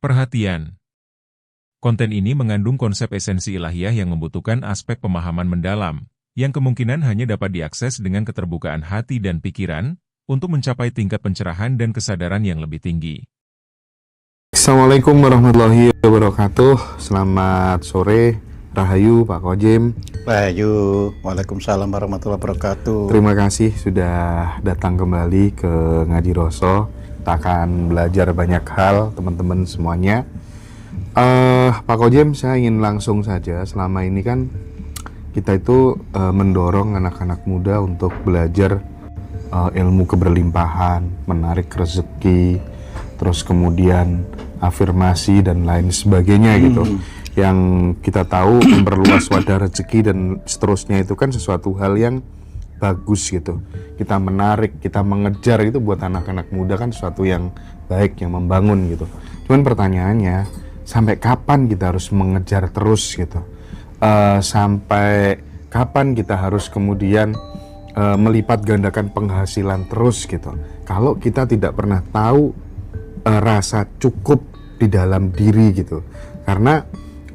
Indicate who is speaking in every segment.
Speaker 1: Perhatian. Konten ini mengandung konsep esensi ilahiyah yang membutuhkan aspek pemahaman mendalam, yang kemungkinan hanya dapat diakses dengan keterbukaan hati dan pikiran, untuk mencapai tingkat pencerahan dan kesadaran yang lebih tinggi.
Speaker 2: Assalamualaikum warahmatullahi wabarakatuh. Selamat sore, Rahayu, Pak Kojem.
Speaker 3: Rahayu, waalaikumsalam warahmatullahi wabarakatuh.
Speaker 2: Terima kasih sudah datang kembali ke Ngaji Roso. Kita akan belajar banyak hal, teman-teman semuanya. Pak Kojem, saya ingin langsung saja. Selama ini kan kita itu mendorong anak-anak muda untuk belajar ilmu keberlimpahan, menarik rezeki, terus kemudian afirmasi dan lain sebagainya gitu. Yang kita tahu memperluas wadah rezeki dan seterusnya itu kan sesuatu hal yang bagus gitu. Kita menarik, kita mengejar itu buat anak-anak muda kan sesuatu yang baik, yang membangun gitu. Cuman pertanyaannya, sampai kapan kita harus mengejar terus gitu? Sampai kapan kita harus kemudian melipat gandakan penghasilan terus gitu? Kalau kita tidak pernah tahu rasa cukup di dalam diri gitu. Karena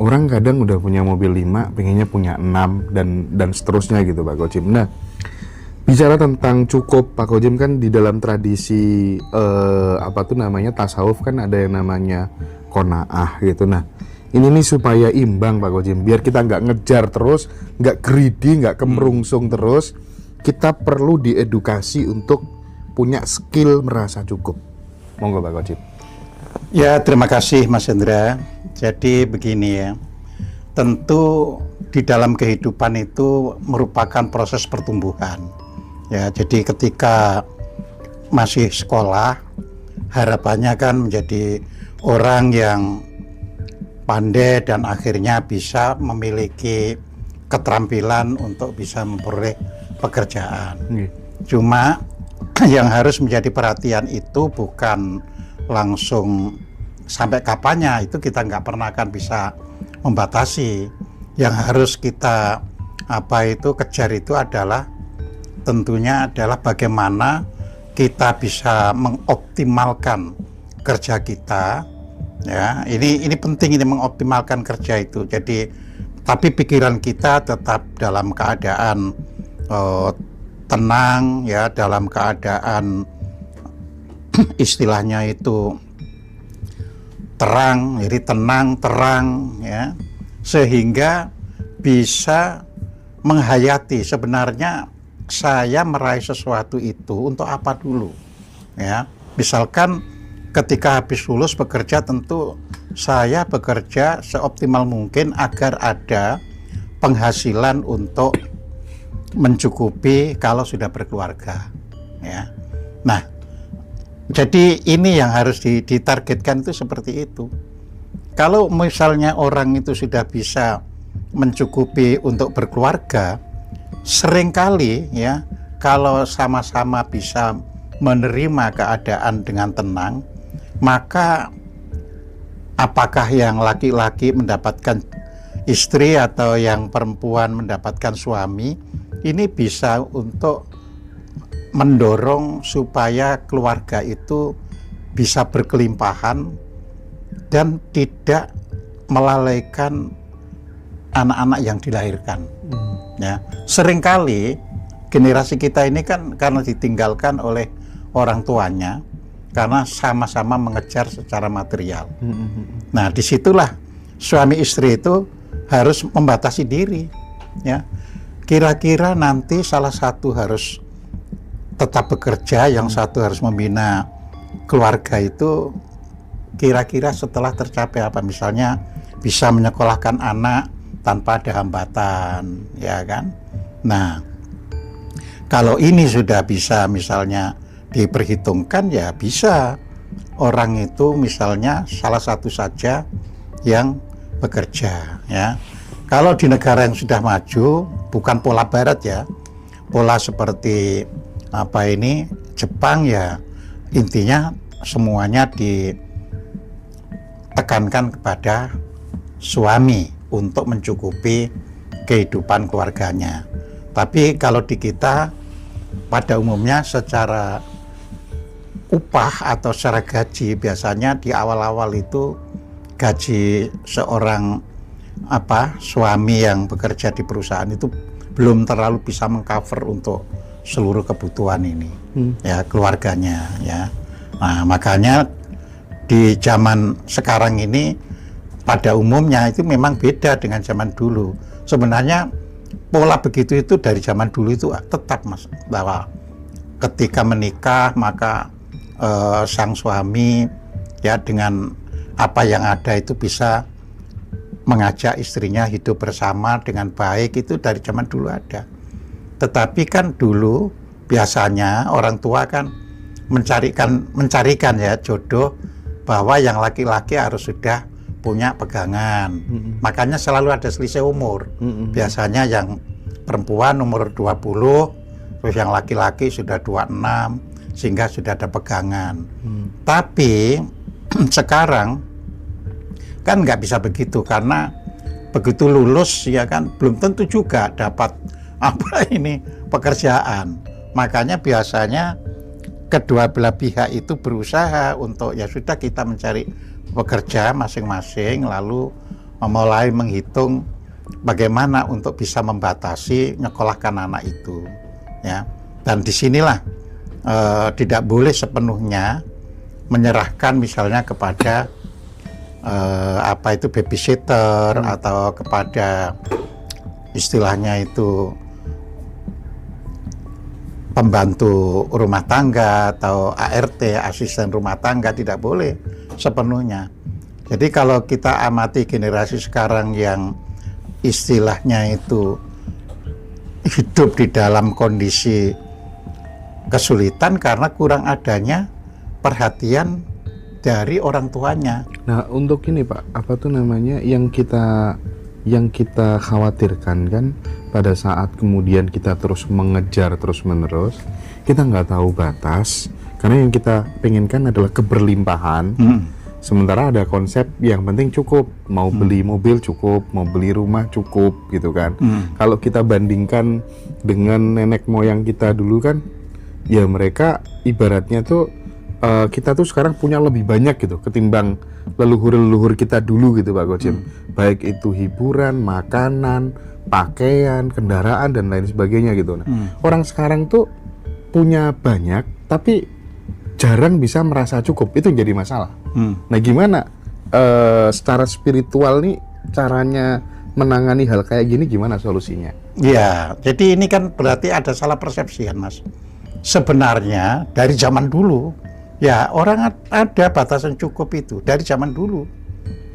Speaker 2: orang kadang udah punya mobil 5, pengennya punya 6 dan seterusnya gitu, Pak Kojem. Nah, bicara tentang cukup, Pak Kojem, kan di dalam tradisi tasawuf kan ada yang namanya qanaah gitu. Nah, ini nih supaya imbang, Pak Kojem, biar kita nggak ngejar terus, nggak greedy, nggak kemerungsung terus, kita perlu diedukasi untuk punya skill merasa cukup. Monggo, Pak Kojem.
Speaker 3: Ya, terima kasih Mas Hendra. Jadi begini ya, tentu di dalam kehidupan itu merupakan proses pertumbuhan. Ya, jadi ketika masih sekolah, harapannya kan menjadi orang yang pandai dan akhirnya bisa memiliki keterampilan untuk bisa memperoleh pekerjaan. Cuma yang harus menjadi perhatian itu bukan langsung sampai kapannya, itu kita nggak pernah akan bisa membatasi. Yang harus kita kejar itu adalah tentunya adalah bagaimana kita bisa mengoptimalkan kerja kita. Ya, ini penting, ini mengoptimalkan kerja itu. Jadi tapi pikiran kita tetap dalam keadaan tenang, ya, dalam keadaan istilahnya itu terang, jadi tenang, terang, ya, sehingga bisa menghayati sebenarnya saya meraih sesuatu itu untuk apa dulu, ya. Misalkan ketika habis lulus bekerja, tentu saya bekerja seoptimal mungkin agar ada penghasilan untuk mencukupi kalau sudah berkeluarga, ya. Nah, jadi ini yang harus ditargetkan itu seperti itu. Kalau misalnya orang itu sudah bisa mencukupi untuk berkeluarga, seringkali ya, kalau sama-sama bisa menerima keadaan dengan tenang, maka apakah yang laki-laki mendapatkan istri atau yang perempuan mendapatkan suami, ini bisa untuk mendorong supaya keluarga itu bisa berkelimpahan dan tidak melalaikan anak-anak yang dilahirkan. Ya, seringkali generasi kita ini kan karena ditinggalkan oleh orang tuanya karena sama-sama mengejar secara material. Nah, disitulah suami istri itu harus membatasi diri. Ya, kira-kira nanti salah satu harus tetap bekerja, yang satu harus membina keluarga itu kira-kira setelah tercapai apa, misalnya bisa menyekolahkan anak tanpa ada hambatan, ya kan. Nah, kalau ini sudah bisa misalnya diperhitungkan, ya bisa orang itu misalnya salah satu saja yang bekerja, ya. Kalau di negara yang sudah maju, bukan pola barat ya, pola seperti Jepang, ya, intinya semuanya ditekankan kepada suami untuk mencukupi kehidupan keluarganya. Tapi kalau di kita pada umumnya secara upah atau secara gaji biasanya di awal-awal itu gaji seorang suami yang bekerja di perusahaan itu belum terlalu bisa mengcover untuk seluruh kebutuhan ini, ya, keluarganya, ya. Nah, makanya di zaman sekarang ini pada umumnya itu memang beda dengan zaman dulu. Sebenarnya pola begitu itu dari zaman dulu itu tetap, Mas, bahwa ketika menikah maka sang suami, ya, dengan apa yang ada itu bisa mengajak istrinya hidup bersama dengan baik, itu dari zaman dulu ada. Tetapi kan dulu biasanya orang tua kan mencarikan ya jodoh bahwa yang laki-laki harus sudah punya pegangan. Makanya selalu ada selisih umur. Biasanya yang perempuan umur 20, terus yang laki-laki sudah 26, sehingga sudah ada pegangan. Tapi sekarang kan nggak bisa begitu, karena begitu lulus ya kan belum tentu juga dapat pekerjaan. Makanya biasanya kedua belah pihak itu berusaha untuk ya sudah kita mencari pekerja masing-masing, lalu mulai menghitung bagaimana untuk bisa membatasi nyekolahkan anak itu, ya. Dan disinilah tidak boleh sepenuhnya menyerahkan misalnya kepada babysitter atau kepada istilahnya itu pembantu rumah tangga atau ART, asisten rumah tangga, tidak boleh sepenuhnya. Jadi kalau kita amati generasi sekarang yang istilahnya itu hidup di dalam kondisi kesulitan karena kurang adanya perhatian dari orang tuanya.
Speaker 2: Nah, untuk ini Pak, yang kita khawatirkan kan pada saat kemudian kita terus mengejar terus-menerus, kita nggak tahu batas, karena yang kita pengenkan adalah keberlimpahan. Sementara ada konsep yang penting cukup, mau beli mobil cukup, mau beli rumah cukup, gitu kan. Kalau kita bandingkan dengan nenek moyang kita dulu kan, ya mereka ibaratnya tuh kita tuh sekarang punya lebih banyak gitu ketimbang leluhur-leluhur kita dulu gitu Pak Kojem. Baik itu hiburan, makanan, pakaian, kendaraan dan lain sebagainya gitu. Nah, orang sekarang tuh punya banyak tapi jarang bisa merasa cukup, itu jadi masalah. Nah, gimana secara spiritual nih caranya menangani hal kayak gini, gimana solusinya?
Speaker 3: Ya, jadi ini kan berarti ada salah persepsi kan, Mas. Sebenarnya dari zaman dulu ya orang ada batasan cukup itu dari zaman dulu,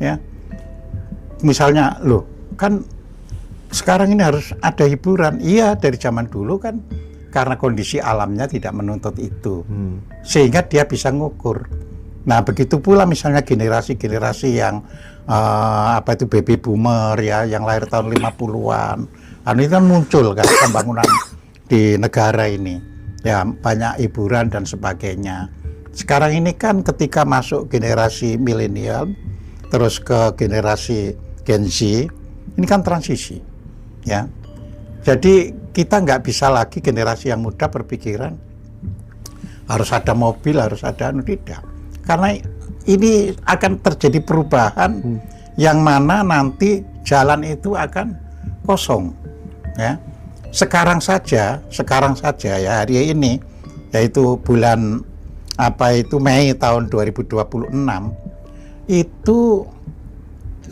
Speaker 3: ya. Misalnya loh, kan sekarang ini harus ada hiburan. Iya, dari zaman dulu kan karena kondisi alamnya tidak menuntut itu, sehingga dia bisa ngukur. Nah, begitu pula misalnya generasi-generasi yang baby boomer ya, yang lahir tahun 50-an. Ini kan muncul kan pembangunan di negara ini. Ya, banyak hiburan dan sebagainya. Sekarang ini kan ketika masuk generasi milenial terus ke generasi Gen Z, ini kan transisi, ya. Jadi kita nggak bisa lagi generasi yang muda berpikiran harus ada mobil, harus ada tidak. Karena ini akan terjadi perubahan yang mana nanti jalan itu akan kosong, ya. Sekarang saja ya, hari ini yaitu bulan Mei tahun 2026 itu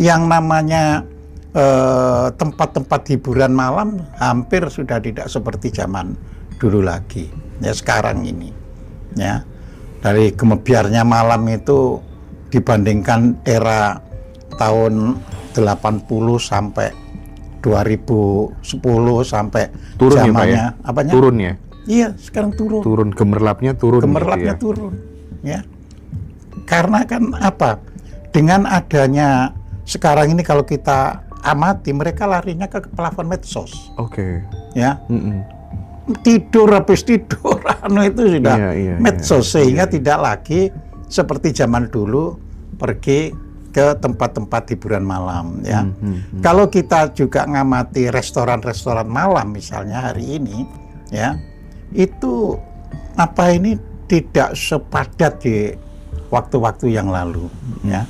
Speaker 3: yang namanya tempat-tempat hiburan malam hampir sudah tidak seperti zaman dulu lagi, ya, sekarang ini, ya. Dari gemebiarnya malam itu dibandingkan era tahun 80 sampai 2010 sampai
Speaker 2: turun
Speaker 3: zamannya
Speaker 2: ya, Pak, ya? Turun ya?
Speaker 3: Iya, sekarang turun.
Speaker 2: Turun, gemerlapnya turun.
Speaker 3: Gemerlapnya
Speaker 2: gitu ya?
Speaker 3: turun, ya. Karena kan dengan adanya sekarang ini kalau kita amati, mereka larinya ke plafon medsos.
Speaker 2: Oke.
Speaker 3: Ya. Tidur habis tidur, itu sudah medsos, sehingga tidak lagi seperti zaman dulu pergi ke tempat-tempat hiburan malam, ya. Kalau kita juga ngamati restoran-restoran malam misalnya hari ini, ya, itu tidak sepadat di waktu-waktu yang lalu, ya.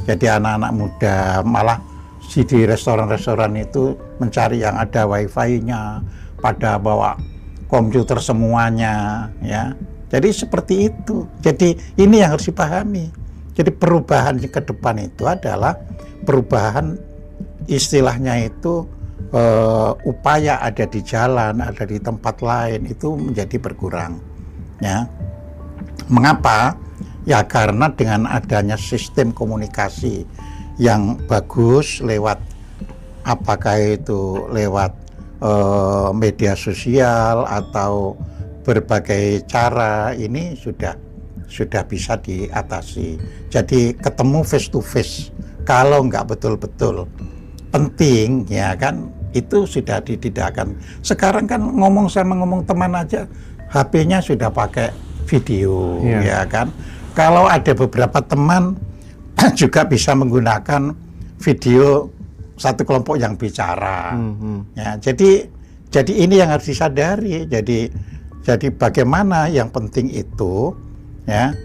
Speaker 3: Jadi anak-anak muda malah di restoran-restoran itu mencari yang ada wifi-nya, pada bawa komputer semuanya, ya. Jadi seperti itu. Jadi ini yang harus dipahami. Jadi perubahan ke depan itu adalah perubahan, istilahnya itu upaya ada di jalan, ada di tempat lain itu menjadi berkurang, ya. Mengapa? Ya karena dengan adanya sistem komunikasi yang bagus lewat, apakah itu lewat media sosial atau berbagai cara, ini sudah bisa diatasi. Jadi ketemu face to face, kalau nggak betul-betul penting, ya kan, itu sudah ditidakkan. Sekarang kan ngomong sama teman aja, HP-nya sudah pakai video, ya kan. Kalau ada beberapa teman juga bisa menggunakan video satu kelompok yang bicara. Ya, jadi ini yang harus disadari. Jadi bagaimana yang penting itu, ya,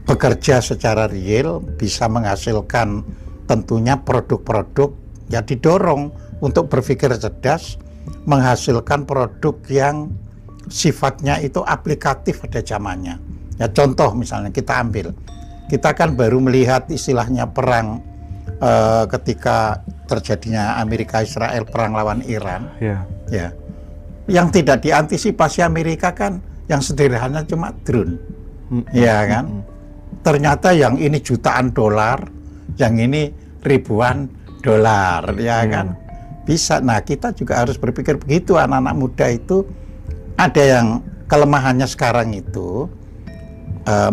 Speaker 3: bekerja secara real, bisa menghasilkan tentunya produk-produk yang didorong untuk berpikir cerdas, menghasilkan produk yang sifatnya itu aplikatif pada zamannya. Ya, contoh misalnya kita ambil, kita kan baru melihat istilahnya perang ketika terjadinya Amerika Israel perang lawan Iran, ya, yang tidak diantisipasi Amerika kan yang sederhana cuma drone, ya kan. Ternyata yang ini jutaan dolar, yang ini ribuan dolar, ya kan. Bisa. Nah, kita juga harus berpikir begitu. Anak-anak muda itu ada yang kelemahannya sekarang itu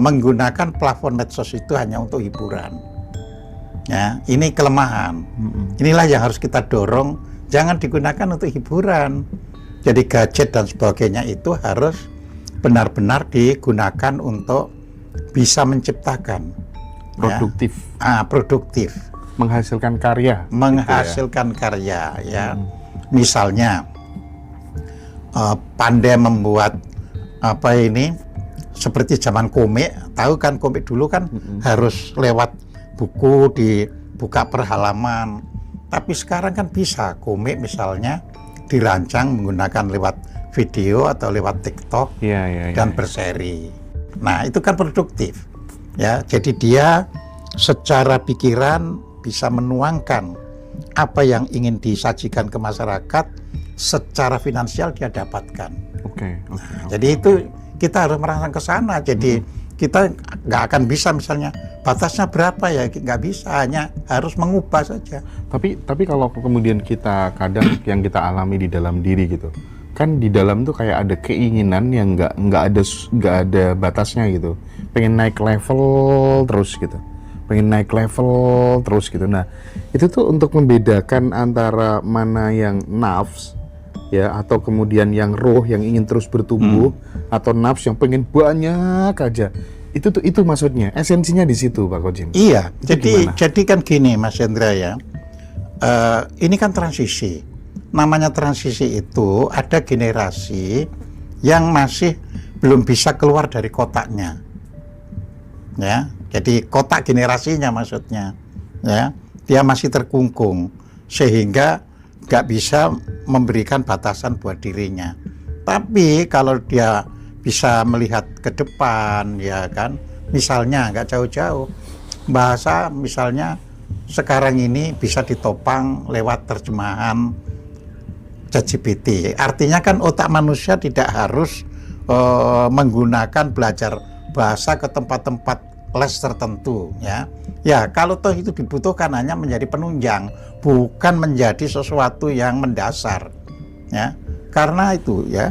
Speaker 3: menggunakan platform medsos itu hanya untuk hiburan. Ya, ini kelemahan. Inilah yang harus kita dorong, jangan digunakan untuk hiburan. Jadi gadget dan sebagainya itu harus benar-benar digunakan untuk bisa menciptakan
Speaker 2: produktif.
Speaker 3: Ya. Produktif.
Speaker 2: Menghasilkan karya.
Speaker 3: Menghasilkan karya, ya. Misalnya pandai membuat seperti zaman komik, tahu kan komik dulu kan harus lewat buku, dibuka per halaman. Tapi sekarang kan bisa komik misalnya dirancang menggunakan lewat video atau lewat TikTok dan berseri. Nah, itu kan produktif. Ya, jadi dia secara pikiran bisa menuangkan apa yang ingin disajikan ke masyarakat, secara finansial dia dapatkan. Jadi itu kita harus merangsang ke sana. Jadi kita nggak akan bisa misalnya batasnya berapa, ya nggak bisa, hanya harus mengubah saja.
Speaker 2: Tapi kalau kemudian kita kadang yang kita alami di dalam diri gitu, kan di dalam tuh kayak ada keinginan yang nggak ada batasnya gitu, pengen naik level terus gitu. Nah, itu tuh untuk membedakan antara mana yang nafs, ya, atau kemudian yang roh yang ingin terus bertumbuh, atau nafs yang pengen banyak aja. Itu maksudnya, esensinya di situ, Pak Khodjim.
Speaker 3: Iya, jadi kan gini, Mas Hendra, ya. Ini kan transisi. Namanya transisi itu ada generasi yang masih belum bisa keluar dari kotaknya. Ya. Jadi kotak generasinya maksudnya, ya, dia masih terkungkung sehingga nggak bisa memberikan batasan buat dirinya. Tapi kalau dia bisa melihat ke depan, ya kan, misalnya nggak jauh-jauh, bahasa misalnya sekarang ini bisa ditopang lewat terjemahan ChatGPT. Artinya kan otak manusia tidak harus menggunakan belajar bahasa ke tempat-tempat les tertentu, ya. Ya, kalau toh itu dibutuhkan hanya menjadi penunjang, bukan menjadi sesuatu yang mendasar, ya. Karena itu, ya,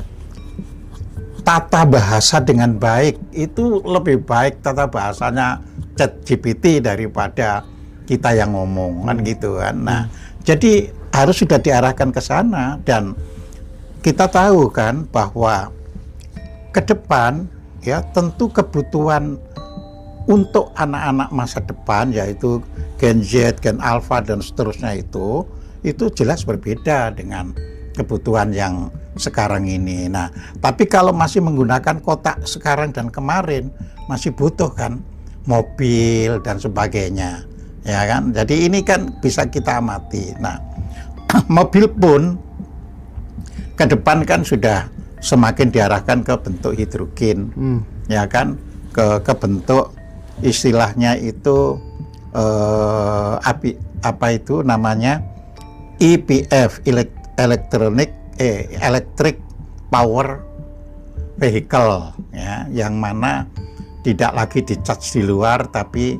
Speaker 3: tata bahasa dengan baik itu lebih baik tata bahasanya ChatGPT daripada kita yang ngomong, kan gitu kan. Nah, jadi harus sudah diarahkan ke sana, dan kita tahu kan bahwa ke depan, ya, tentu kebutuhan untuk anak-anak masa depan, yaitu Gen Z, Gen Alpha dan seterusnya itu jelas berbeda dengan kebutuhan yang sekarang ini. Nah, tapi kalau masih menggunakan kotak sekarang dan kemarin, masih butuh kan mobil dan sebagainya, ya kan? Jadi ini kan bisa kita amati. Nah, mobil pun ke depan kan sudah semakin diarahkan ke bentuk hidrogen, ya kan? Ke bentuk istilahnya itu apa itu namanya EPF, electric power vehicle, ya, yang mana tidak lagi di-charge di luar tapi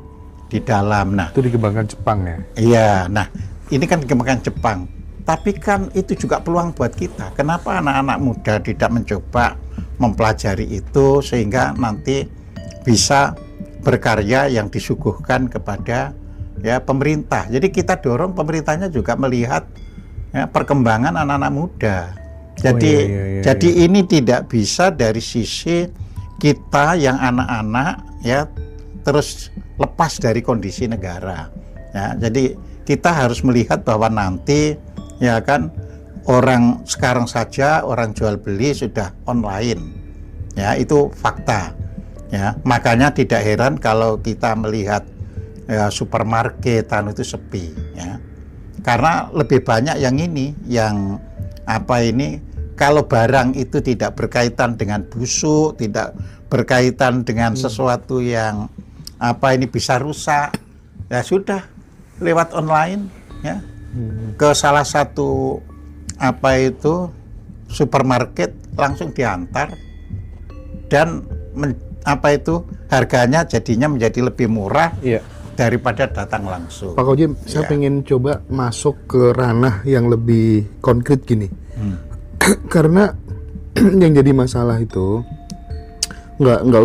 Speaker 3: di dalam. Nah,
Speaker 2: itu dikembangkan Jepang ya?
Speaker 3: Iya, nah ini kan dikembangkan Jepang, tapi kan itu juga peluang buat kita. Kenapa anak-anak muda tidak mencoba mempelajari itu sehingga nanti bisa berkarya yang disuguhkan kepada ya pemerintah. Jadi kita dorong pemerintahnya juga melihat ya, perkembangan anak-anak muda. Jadi jadi ini tidak bisa dari sisi kita yang anak-anak ya terus lepas dari kondisi negara. Ya, jadi kita harus melihat bahwa nanti ya kan orang sekarang saja orang jual beli sudah online. Ya, itu fakta. Ya, makanya tidak heran kalau kita melihat ya, supermarket itu sepi, ya. Karena lebih banyak yang ini, yang apa ini, kalau barang itu tidak berkaitan dengan busuk, tidak berkaitan dengan sesuatu yang apa ini bisa rusak, ya sudah lewat online, ya, ke salah satu apa itu supermarket langsung diantar dan apa itu harganya jadinya menjadi lebih murah.
Speaker 2: Iya.
Speaker 3: Daripada datang langsung.
Speaker 2: Pak Kojem, saya pengen coba masuk ke ranah yang lebih konkret gini. Karena yang jadi masalah itu nggak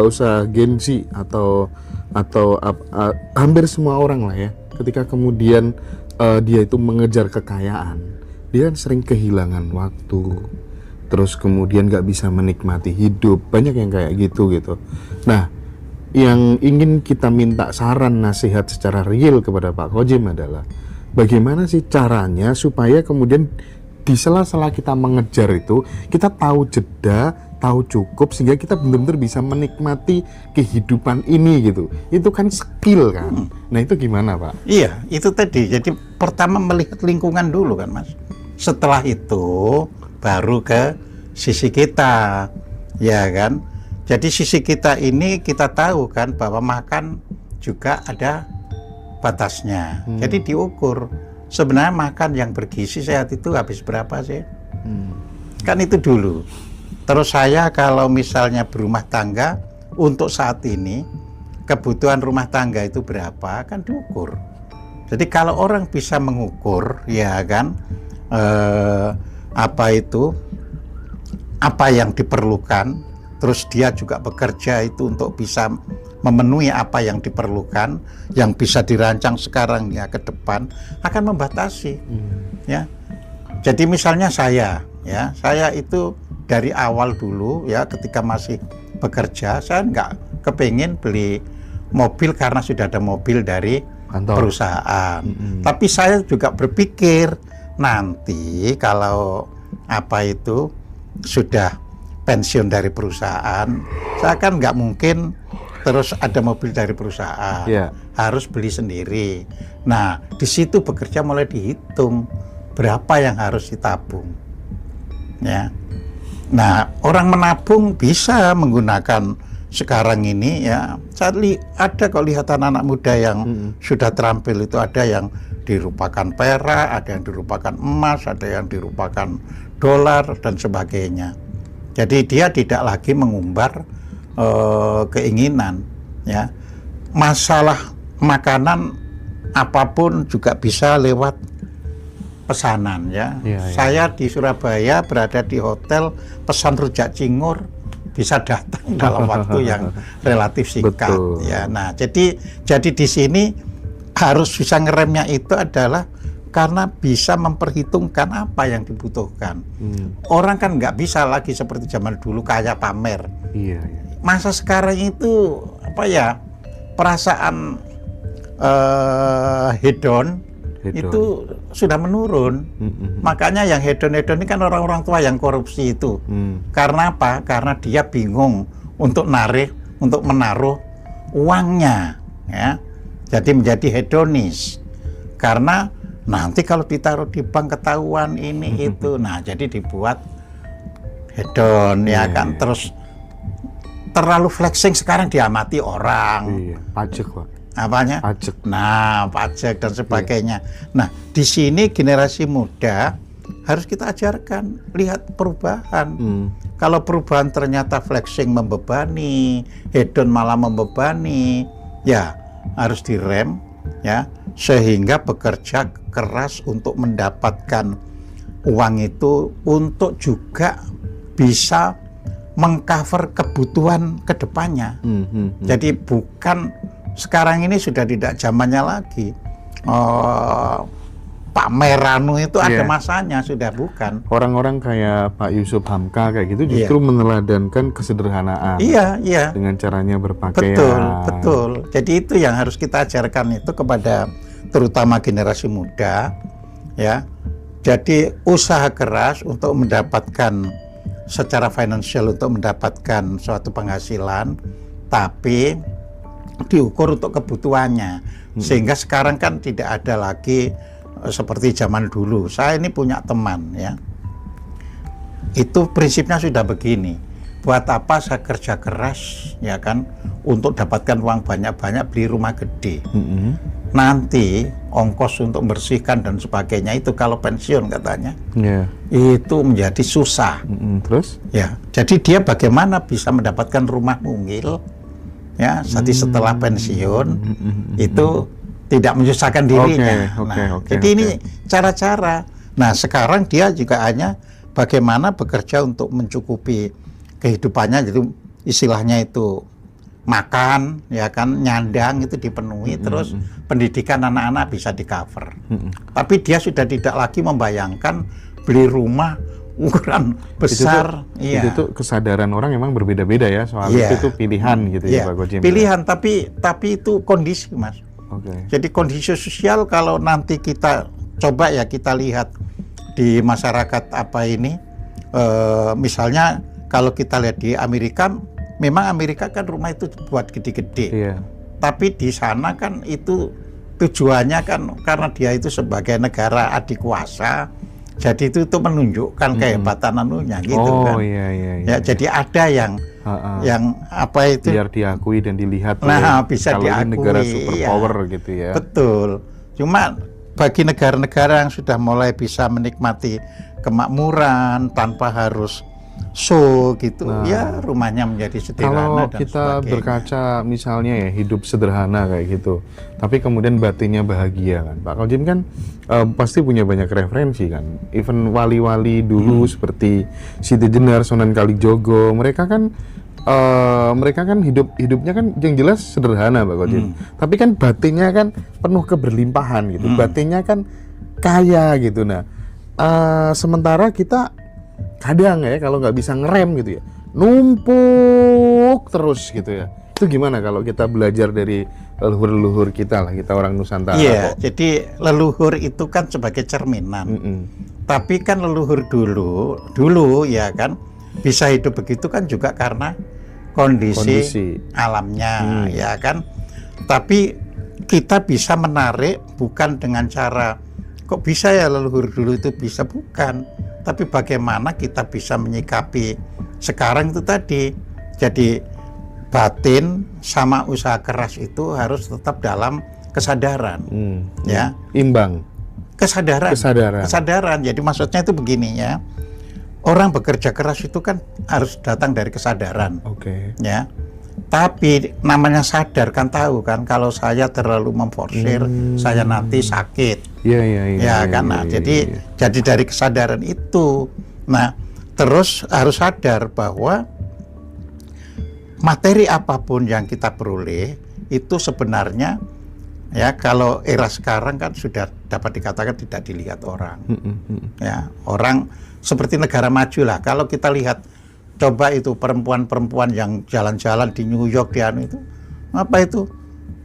Speaker 2: usah gengsi atau hampir semua orang lah ya. Ketika kemudian dia itu mengejar kekayaan, dia kan sering kehilangan waktu. Terus kemudian nggak bisa menikmati hidup. Banyak yang kayak gitu. Nah, yang ingin kita minta saran nasihat secara real kepada Pak Kojem adalah bagaimana sih caranya supaya kemudian di sela-sela kita mengejar itu kita tahu jeda, tahu cukup sehingga kita benar-benar bisa menikmati kehidupan ini gitu. Itu kan skill kan. Nah, itu gimana, Pak?
Speaker 3: Iya, itu tadi. Jadi pertama melihat lingkungan dulu kan, Mas. Setelah itu baru ke sisi kita. Ya kan? Jadi sisi kita ini kita tahu kan bahwa makan juga ada batasnya. Jadi diukur sebenarnya makan yang bergizi sehat itu habis berapa sih? Kan itu dulu. Terus saya kalau misalnya berumah tangga untuk saat ini kebutuhan rumah tangga itu berapa kan diukur. Jadi kalau orang bisa mengukur ya kan apa yang diperlukan. Terus dia juga bekerja itu untuk bisa memenuhi apa yang diperlukan, yang bisa dirancang sekarang ya ke depan akan membatasi. Ya, jadi misalnya saya itu dari awal dulu ya ketika masih bekerja saya nggak kepingin beli mobil karena sudah ada mobil dari kantor perusahaan. Tapi saya juga berpikir nanti kalau apa itu sudah pensiun dari perusahaan, saya kan nggak mungkin terus ada mobil dari perusahaan, harus beli sendiri. Nah, di situ bekerja mulai dihitung berapa yang harus ditabung. Ya, nah orang menabung bisa menggunakan sekarang ini ya. Saya ada kok lihat anak-anak muda yang sudah terampil itu ada yang dirupakan perak, ada yang dirupakan emas, ada yang dirupakan dolar dan sebagainya. Jadi dia tidak lagi mengumbar keinginan, ya. Masalah makanan apapun juga bisa lewat pesanan, ya. Saya di Surabaya berada di hotel, pesan rujak cingur bisa datang dalam waktu yang relatif singkat. Ya. Nah, jadi di sini harus bisa ngeremnya itu adalah karena bisa memperhitungkan apa yang dibutuhkan. Orang kan nggak bisa lagi seperti zaman dulu kaya pamer. Masa sekarang itu apa ya, perasaan hedon itu sudah menurun. Makanya yang hedon ini kan orang-orang tua yang korupsi itu. Karena apa? Karena dia bingung untuk menaruh uangnya, ya. Jadi menjadi hedonis. Karena nanti kalau ditaruh di bank ketahuan ini itu. Nah, jadi dibuat hedon ya kan. Terus terlalu flexing sekarang diamati orang.
Speaker 2: Iya, pajak Pak.
Speaker 3: Apanya?
Speaker 2: Pajak.
Speaker 3: Nah, pajak dan sebagainya. Nah, di sini generasi muda harus kita ajarkan lihat perubahan. Kalau perubahan ternyata flexing membebani, hedon malah membebani, ya harus direm ya, sehingga bekerja keras untuk mendapatkan uang itu untuk juga bisa mengcover kebutuhan kedepannya. Jadi bukan sekarang ini sudah tidak zamannya lagi. Pameranu itu ada masanya, sudah bukan.
Speaker 2: Orang-orang kayak Pak Yusuf Hamka kayak gitu justru meneladankan kesederhanaan.
Speaker 3: Iya.
Speaker 2: Dengan caranya berpakaian.
Speaker 3: Betul. Jadi itu yang harus kita ajarkan itu kepada terutama generasi muda, ya. Jadi usaha keras untuk mendapatkan secara finansial untuk mendapatkan suatu penghasilan, tapi diukur untuk kebutuhannya. Sehingga sekarang kan tidak ada lagi seperti zaman dulu. Saya ini punya teman ya, itu prinsipnya sudah begini. Buat apa saya kerja keras ya kan untuk dapatkan uang banyak-banyak beli rumah gede. Nanti ongkos untuk membersihkan dan sebagainya itu kalau pensiun katanya itu menjadi susah.
Speaker 2: Terus?
Speaker 3: Ya, jadi dia bagaimana bisa mendapatkan rumah mungil ya setelah pensiun itu tidak menyusahkan dirinya. Jadi ini cara-cara. Nah, sekarang dia juga hanya bagaimana bekerja untuk mencukupi kehidupannya, jadi istilahnya itu makan, ya kan, nyandang itu dipenuhi, terus pendidikan anak-anak bisa di-cover. Tapi dia sudah tidak lagi membayangkan beli rumah ukuran besar.
Speaker 2: Itu tuh kesadaran orang emang berbeda-beda ya soal itu tuh pilihan gitu ya Pak Gojim.
Speaker 3: Pilihan, tapi itu kondisi, Mas. Jadi kondisi sosial kalau nanti kita coba ya kita lihat di masyarakat apa ini, misalnya kalau kita lihat di Amerika, memang Amerika kan rumah itu buat gede-gede, tapi di sana kan itu tujuannya kan karena dia itu sebagai negara adikuasa, jadi itu menunjukkan kehebatan anunya gitu kan. Ya, jadi ada yang apa itu
Speaker 2: biar diakui dan dilihat.
Speaker 3: Bisa
Speaker 2: kalau
Speaker 3: diakui
Speaker 2: negara superpower gitu ya.
Speaker 3: Betul. Cuma bagi negara-negara yang sudah mulai bisa menikmati kemakmuran tanpa harus show gitu, ya rumahnya menjadi sederhana.
Speaker 2: Kalau kita berkaca misalnya ya hidup sederhana kayak gitu, tapi kemudian batinnya bahagia kan, Pak Gojim kan pasti punya banyak referensi kan. Even wali-wali dulu seperti Siti Jenar, Sunan Kalijogo, mereka kan hidupnya kan yang jelas sederhana Pak Gojim. Tapi kan batinnya kan penuh keberlimpahan gitu, batinnya kan kaya gitu. Nah, sementara kita kadang ya kalau nggak bisa ngerem gitu ya, numpuk terus gitu ya. Itu gimana kalau kita belajar dari leluhur-leluhur kita lah, kita orang Nusantara.
Speaker 3: Iya, jadi leluhur itu kan sebagai cerminan. Tapi kan leluhur dulu ya kan bisa hidup begitu kan juga karena kondisi alamnya ya kan. Tapi kita bisa menarik bukan dengan cara kok bisa ya leluhur dulu itu bisa, bukan. Tapi bagaimana kita bisa menyikapi sekarang itu tadi. Jadi batin sama usaha keras itu harus tetap dalam kesadaran. Ya.
Speaker 2: Imbang.
Speaker 3: Kesadaran. Jadi maksudnya itu begini ya. Orang bekerja keras itu kan harus datang dari kesadaran. Ya. Tapi namanya sadar kan tahu kan kalau saya terlalu memforsir saya nanti sakit. Jadi dari kesadaran itu. Nah, terus harus sadar bahwa materi apapun yang kita peroleh itu sebenarnya ya kalau era sekarang kan sudah dapat dikatakan tidak dilihat orang. Ya, orang seperti negara maju lah. Kalau kita lihat coba itu perempuan-perempuan yang jalan-jalan di New York di itu apa itu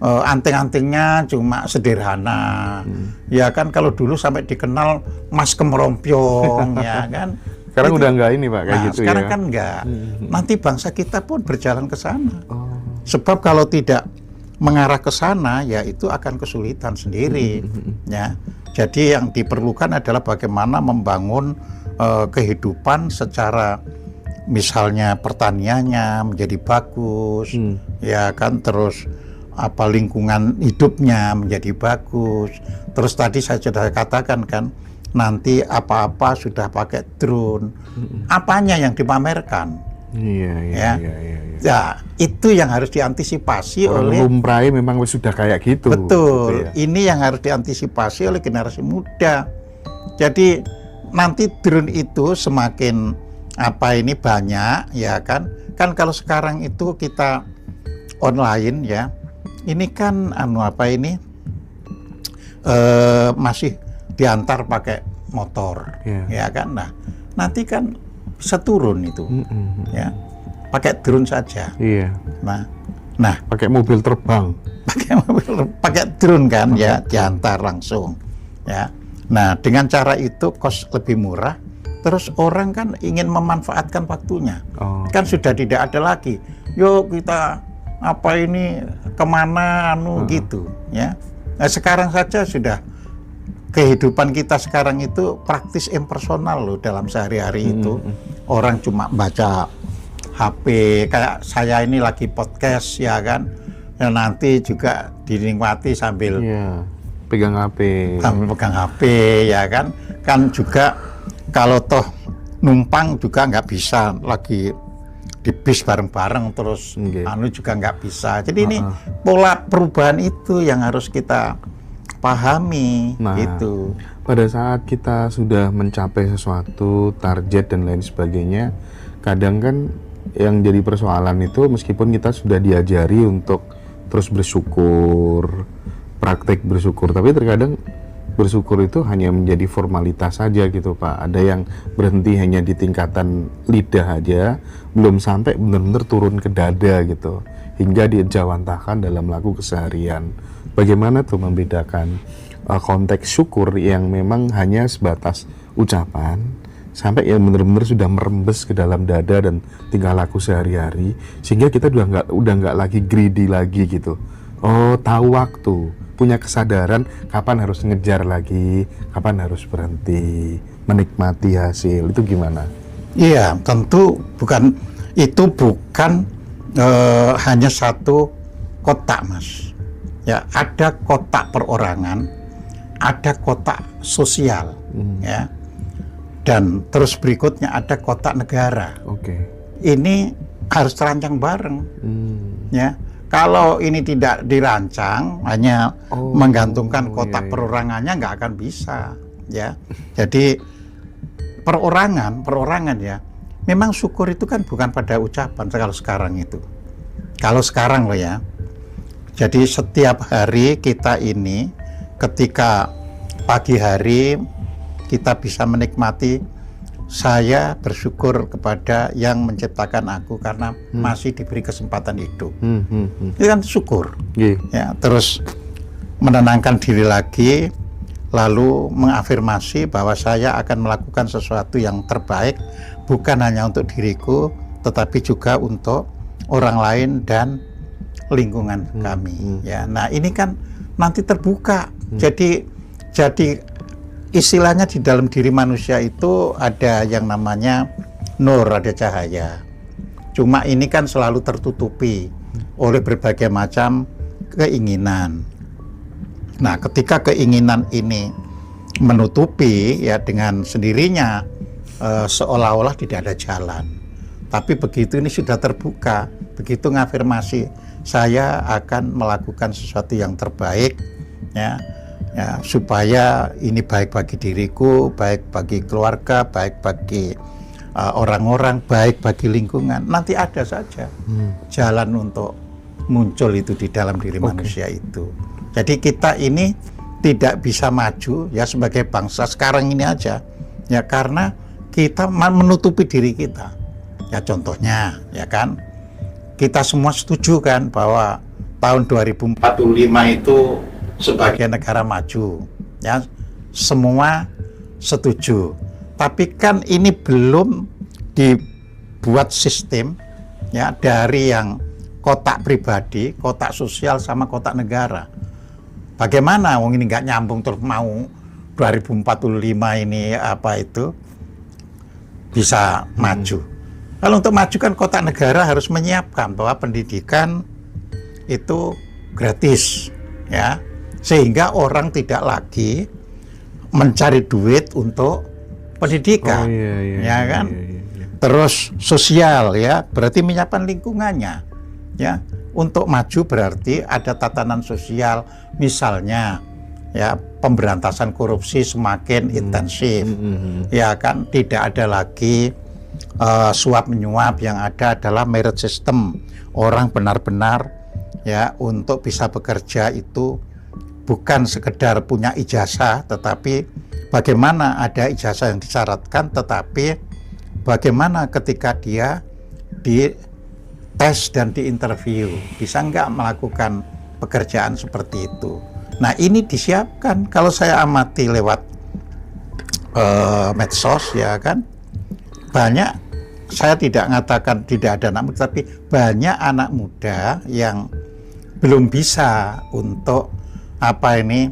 Speaker 3: anting-antingnya cuma sederhana. Ya kan kalau dulu sampai dikenal Mas Kemerompiong ya kan.
Speaker 2: Sekarang udah enggak ini Pak kayak gitu
Speaker 3: sekarang
Speaker 2: ya.
Speaker 3: Kan enggak. Nanti bangsa kita pun berjalan ke sana. Sebab kalau tidak mengarah ke sana, ya itu akan kesulitan sendiri. Ya, jadi yang diperlukan adalah bagaimana membangun kehidupan secara, misalnya pertaniannya menjadi bagus, ya kan, terus lingkungan hidupnya menjadi bagus. Terus tadi saya sudah katakan kan, nanti apa-apa sudah pakai drone, apanya yang dipamerkan?
Speaker 2: Iya.
Speaker 3: Ya, itu yang harus diantisipasi oleh
Speaker 2: lumrahnya memang sudah kayak gitu.
Speaker 3: Betul.
Speaker 2: Gitu ya.
Speaker 3: Ini yang harus diantisipasi oleh generasi muda. Jadi nanti drone itu semakin banyak, ya kan? Kan kalau sekarang itu kita online ya, ini kan masih diantar pakai motor, ya kan? Nah, nanti kan bisa turun itu, ya, pakai drone saja.
Speaker 2: Iya.
Speaker 3: Nah,
Speaker 2: pakai mobil terbang.
Speaker 3: pakai drone kan, ya, diantar langsung, ya. Nah, dengan cara itu kos lebih murah. Terus orang kan ingin memanfaatkan waktunya, kan sudah tidak ada lagi. Yuk kita kemana gitu, ya. Nah, sekarang saja sudah kehidupan kita sekarang itu praktis impersonal loh dalam sehari-hari itu. Orang cuma baca HP, kayak saya ini lagi podcast ya kan, dan nanti juga dinikmati sambil
Speaker 2: pegang HP.
Speaker 3: Sambil pegang HP ya kan. Kan juga kalau toh numpang juga nggak bisa lagi di bis bareng-bareng terus juga nggak bisa. Jadi ini pola perubahan itu yang harus kita pahami. Gitu.
Speaker 2: Pada saat kita sudah mencapai sesuatu target dan lain sebagainya, kadang kan yang jadi persoalan itu meskipun kita sudah diajari untuk terus bersyukur, praktek bersyukur, tapi terkadang bersyukur itu hanya menjadi formalitas saja gitu Pak. Ada yang berhenti hanya di tingkatan lidah aja, belum sampai benar-benar turun ke dada gitu, hingga dijawantahkan dalam laku keseharian. Bagaimana tuh membedakan konteks syukur yang memang hanya sebatas ucapan, sampai yang benar-benar sudah merembes ke dalam dada dan tingkah laku sehari-hari, sehingga kita udah nggak lagi greedy lagi gitu. Tahu waktu, punya kesadaran kapan harus ngejar lagi, kapan harus berhenti, menikmati hasil. Itu gimana?
Speaker 3: Iya, tentu bukan hanya satu kotak, Mas. Ya, ada kotak perorangan, ada kotak sosial, ya. Dan terus berikutnya ada kotak negara. Ini harus terancang bareng, ya. Kalau ini tidak dirancang, hanya menggantungkan kotak perorangannya, nggak akan bisa, ya. Jadi perorangan ya. Memang syukur itu kan bukan pada ucapan kalau sekarang itu. Kalau sekarang loh ya. Jadi setiap hari kita ini, ketika pagi hari kita bisa menikmati, saya bersyukur kepada yang menciptakan aku karena masih diberi kesempatan hidup. Itu kan syukur. Ya, terus menenangkan diri lagi, lalu mengafirmasi bahwa saya akan melakukan sesuatu yang terbaik, bukan hanya untuk diriku, tetapi juga untuk orang lain dan lingkungan kami. Ya, nah ini kan nanti terbuka. Jadi istilahnya di dalam diri manusia itu ada yang namanya nur, ada cahaya. Cuma ini kan selalu tertutupi oleh berbagai macam keinginan. Nah, ketika keinginan ini menutupi ya dengan sendirinya, seolah-olah tidak ada jalan. Tapi begitu ini sudah terbuka, begitu ngafirmasi, saya akan melakukan sesuatu yang terbaik, ya, supaya ini baik bagi diriku, baik bagi keluarga, baik bagi orang-orang, baik bagi lingkungan. Nanti ada saja jalan untuk muncul itu di dalam diri manusia itu. Jadi kita ini tidak bisa maju ya sebagai bangsa sekarang ini aja, ya karena kita menutupi diri kita. Ya contohnya, ya kan, kita semua setuju kan bahwa tahun 2045 itu sebagai negara maju, ya semua setuju. Tapi kan ini belum dibuat sistem ya dari yang kotak pribadi, kotak sosial, sama kotak negara. Bagaimana wong ini nggak nyambung terus mau 2045 ini apa itu bisa maju. Kalau untuk maju kan kotak negara harus menyiapkan bahwa pendidikan itu gratis, ya, sehingga orang tidak lagi mencari duit untuk pendidikan, ya kan? Terus sosial, ya, berarti menyiapkan lingkungannya, ya. Untuk maju berarti ada tatanan sosial, misalnya, ya, pemberantasan korupsi semakin intensif, ya kan? Tidak ada lagi suap menyuap, yang ada adalah merit system. Orang benar-benar, ya, untuk bisa bekerja itu bukan sekedar punya ijazah, tetapi bagaimana ada ijazah yang disyaratkan, tetapi bagaimana ketika dia di tes dan di interview bisa nggak melakukan pekerjaan seperti itu. Nah, ini disiapkan. Kalau saya amati lewat medsos, ya kan, banyak, saya tidak mengatakan tidak ada anak muda, tapi banyak anak muda yang belum bisa untuk apa ini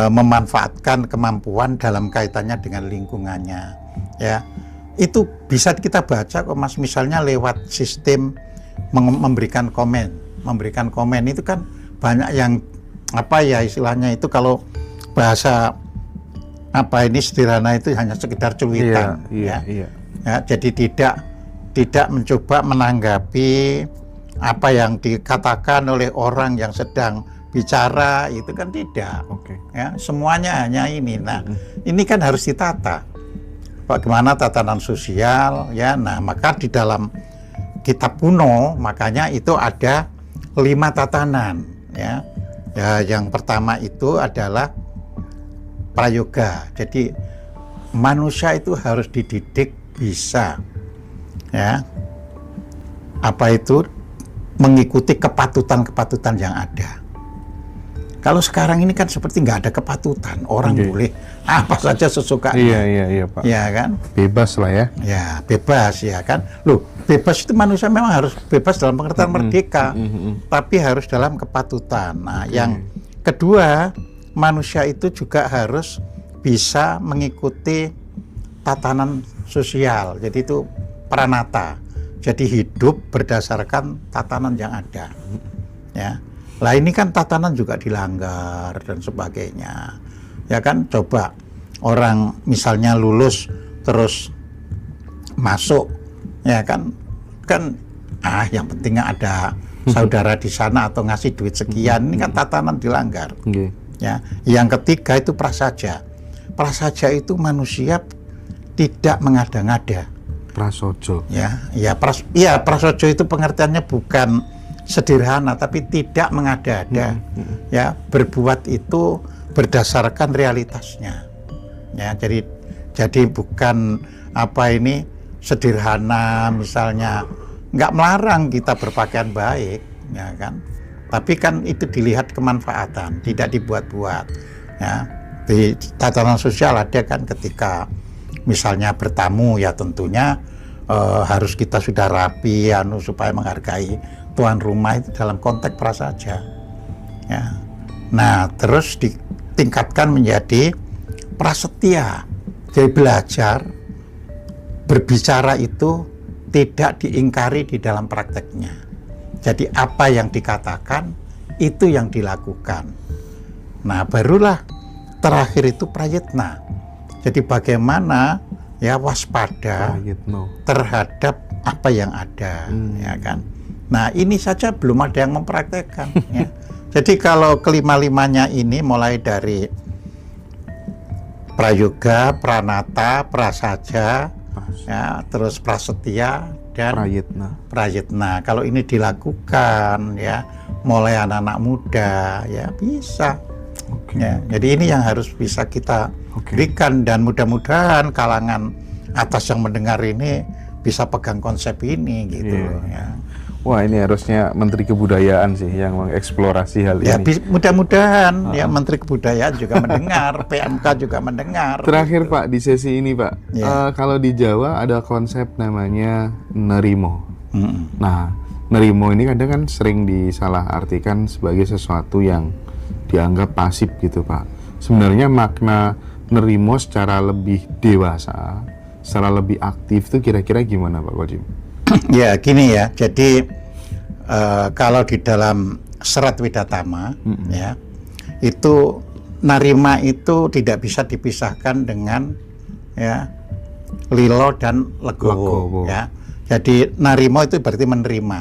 Speaker 3: memanfaatkan kemampuan dalam kaitannya dengan lingkungannya, ya. Itu bisa kita baca kok, Mas, misalnya lewat sistem memberikan komen itu kan banyak yang apa ya istilahnya itu, kalau bahasa apa ini sederhana itu hanya sekedar cuitan, ya. Jadi tidak mencoba menanggapi apa yang dikatakan oleh orang yang sedang bicara, itu kan tidak. Ya, semuanya hanya ini. Nah, ini kan harus ditata. Bagaimana tatanan sosial, ya. Nah, maka di dalam kitab kuno makanya itu ada 5 tatanan, ya. Ya, yang pertama itu adalah prayoga. Jadi manusia itu harus dididik bisa, ya, apa itu mengikuti kepatutan-kepatutan yang ada. Kalau sekarang ini kan seperti nggak ada kepatutan, orang boleh apa saja sesukanya.
Speaker 2: Iya Pak.
Speaker 3: Ya kan?
Speaker 2: Bebas lah ya.
Speaker 3: Ya bebas, ya kan. Loh, bebas itu manusia memang harus bebas dalam pengertian merdeka, tapi harus dalam kepatutan. Nah, yang kedua, manusia itu juga harus bisa mengikuti tatanan sosial. Jadi itu pranata. Jadi hidup berdasarkan tatanan yang ada. Ya. Lah ini kan tatanan juga dilanggar dan sebagainya. Ya kan, coba orang misalnya lulus terus masuk, ya kan yang pentingnya ada saudara di sana atau ngasih duit sekian, ini kan tatanan dilanggar. Ya. Yang ketiga itu prasaja. Prasaja itu manusia tidak mengada-ngada.
Speaker 2: Prasojo.
Speaker 3: Prasojo itu pengertiannya bukan sederhana, tapi tidak mengada-ada. Ya, berbuat itu berdasarkan realitasnya. Ya, jadi bukan apa ini sederhana, misalnya nggak melarang kita berpakaian baik, ya kan? Tapi kan itu dilihat kemanfaatan, tidak dibuat-buat. Ya, di tatanan sosial ada kan ketika misalnya bertamu, ya tentunya harus kita sudah rapi, supaya menghargai tuan rumah, itu dalam konteks prasaja. Ya. Nah, terus ditingkatkan menjadi prasetya. Jadi belajar berbicara itu tidak diingkari di dalam prakteknya. Jadi apa yang dikatakan itu yang dilakukan. Nah, barulah terakhir itu prayitna. Jadi bagaimana ya waspada terhadap apa yang ada, ya kan. Nah, ini saja belum ada yang mempraktekkan. Ya. Jadi kalau kelima-limanya ini mulai dari prayoga, pranata, prasaja, ya, terus prasetya dan prayitna. Kalau ini dilakukan, ya, mulai anak-anak muda, ya bisa. Ya, jadi ini yang harus bisa kita berikan, dan mudah-mudahan kalangan atas yang mendengar ini bisa pegang konsep ini gitu. Ya.
Speaker 2: Wah, ini harusnya Menteri Kebudayaan sih yang mengeksplorasi hal ini.
Speaker 3: Mudah-mudahan ya Menteri Kebudayaan juga mendengar, PMK juga mendengar.
Speaker 2: Terakhir gitu. Pak, di sesi ini Pak, kalau di Jawa ada konsep namanya nerimo. Nah, nerimo ini kadang kan sering disalahartikan sebagai sesuatu yang dianggap pasif gitu Pak. Sebenarnya makna nerimo secara lebih dewasa, secara lebih aktif itu kira-kira gimana Pak Kojim?
Speaker 3: Ya gini ya, jadi kalau di dalam serat Widatama ya, itu narima itu tidak bisa dipisahkan dengan ya lilo dan legowo. Ya. Jadi narimo itu berarti menerima.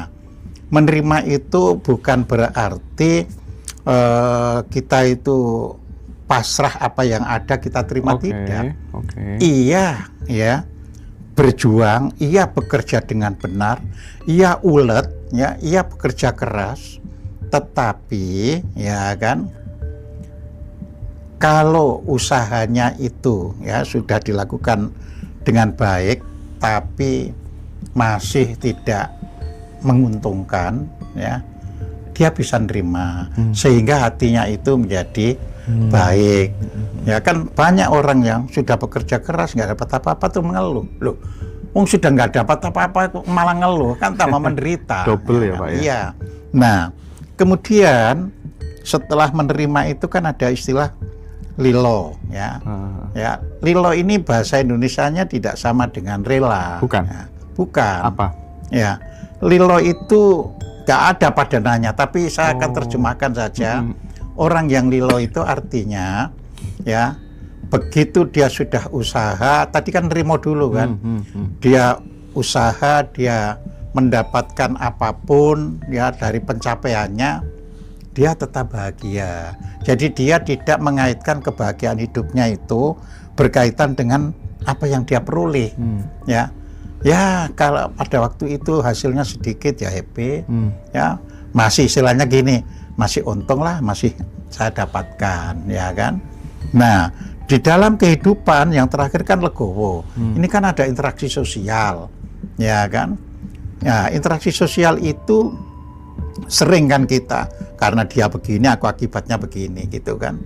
Speaker 3: Menerima itu bukan berarti kita itu pasrah apa yang ada kita terima, tidak. Iya, ya berjuang, ia bekerja dengan benar, ia ulet, ya, ia bekerja keras, tetapi ya kan, kalau usahanya itu ya sudah dilakukan dengan baik, tapi masih tidak menguntungkan, ya, dia bisa nerima, sehingga hatinya itu menjadi baik. Ya kan banyak orang yang sudah bekerja keras nggak dapat apa-apa tuh mengeluh. Loh, wong sudah nggak dapat apa-apa malah ngeluh, kan tambah menderita.
Speaker 2: Double ya Pak ya.
Speaker 3: Iya. Nah, kemudian setelah menerima itu kan ada istilah lilo, ya. Ya, lilo ini bahasa Indonesianya tidak sama dengan rela.
Speaker 2: Bukan.
Speaker 3: Ya, bukan.
Speaker 2: Apa?
Speaker 3: Ya, lilo itu nggak ada padanannya, tapi saya akan terjemahkan saja. Orang yang lilo itu artinya, ya, begitu dia sudah usaha, tadi kan nerimo dulu kan, dia usaha, dia mendapatkan apapun ya dari pencapaiannya, dia tetap bahagia. Jadi dia tidak mengaitkan kebahagiaan hidupnya itu berkaitan dengan apa yang dia peroleh. Ya, ya kalau pada waktu itu hasilnya sedikit ya happy, ya masih istilahnya gini, masih untung lah, masih saya dapatkan, ya kan. Nah, di dalam kehidupan yang terakhir kan legowo, ini kan ada interaksi sosial, ya kan. Ya, interaksi sosial itu sering kan kita, karena dia begini, aku akibatnya begini, gitu kan.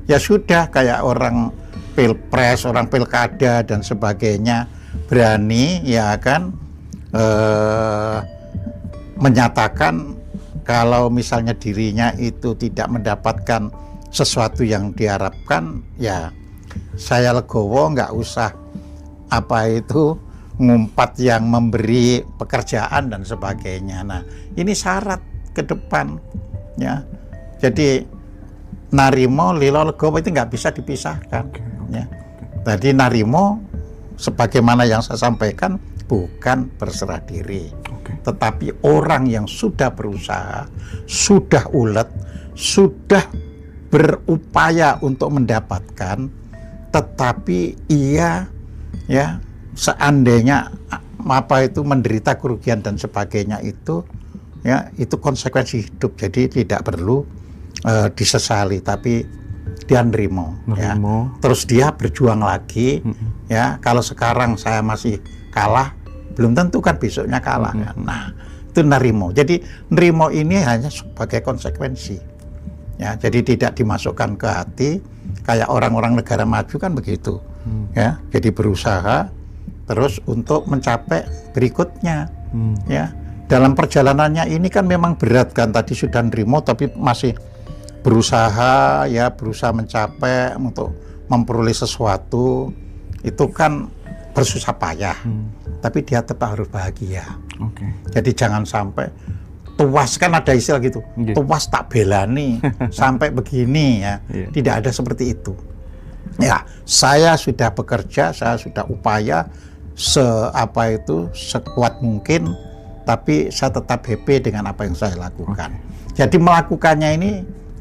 Speaker 3: Ya sudah, kayak orang pilpres, orang pilkada dan sebagainya, berani, ya kan, menyatakan kalau misalnya dirinya itu tidak mendapatkan sesuatu yang diharapkan, ya saya legowo, nggak usah apa itu ngumpat yang memberi pekerjaan dan sebagainya. Nah, ini syarat ke depan, ya. Jadi narimo, lilo, legowo itu nggak bisa dipisahkan. Ya. Jadi narimo, sebagaimana yang saya sampaikan, bukan berserah diri, tetapi orang yang sudah berusaha, sudah ulet, sudah berupaya untuk mendapatkan, tetapi ia ya seandainya apa itu menderita kerugian dan sebagainya itu, ya itu konsekuensi hidup, jadi tidak perlu disesali, tapi dia nerimo. Ya. Terus dia berjuang lagi, ya kalau sekarang saya masih kalah, belum tentu kan besoknya kalah kan. Nah, itu nerimo. Jadi nerimo ini hanya sebagai konsekuensi, ya, jadi tidak dimasukkan ke hati kayak orang-orang negara maju kan begitu, ya, jadi berusaha terus untuk mencapai berikutnya, ya. Dalam perjalanannya ini kan memang berat kan, tadi sudah nerimo tapi masih berusaha, ya, berusaha mencapai untuk memperoleh sesuatu, itu kan bersusah payah, tapi dia tetap harus bahagia. Jadi jangan sampai tuas, kan ada istilah gitu, tuas tak belani sampai begini, ya. Tidak ada seperti itu. Ya, saya sudah bekerja, saya sudah upaya sekuat mungkin, tapi saya tetap happy dengan apa yang saya lakukan. Jadi melakukannya ini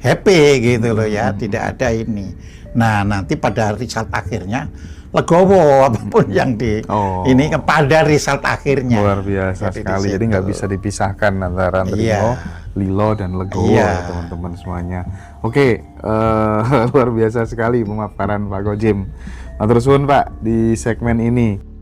Speaker 3: happy gitu loh, ya, tidak ada ini. Nah, nanti pada result akhirnya legowo apapun yang ini kepada result akhirnya.
Speaker 2: Luar biasa sekali. Jadi nggak bisa dipisahkan antara nerimo, lilo dan legowo, teman-teman semuanya. Oke, luar biasa sekali pemaparan Pak Kojim. Matur suwun Pak di segmen ini.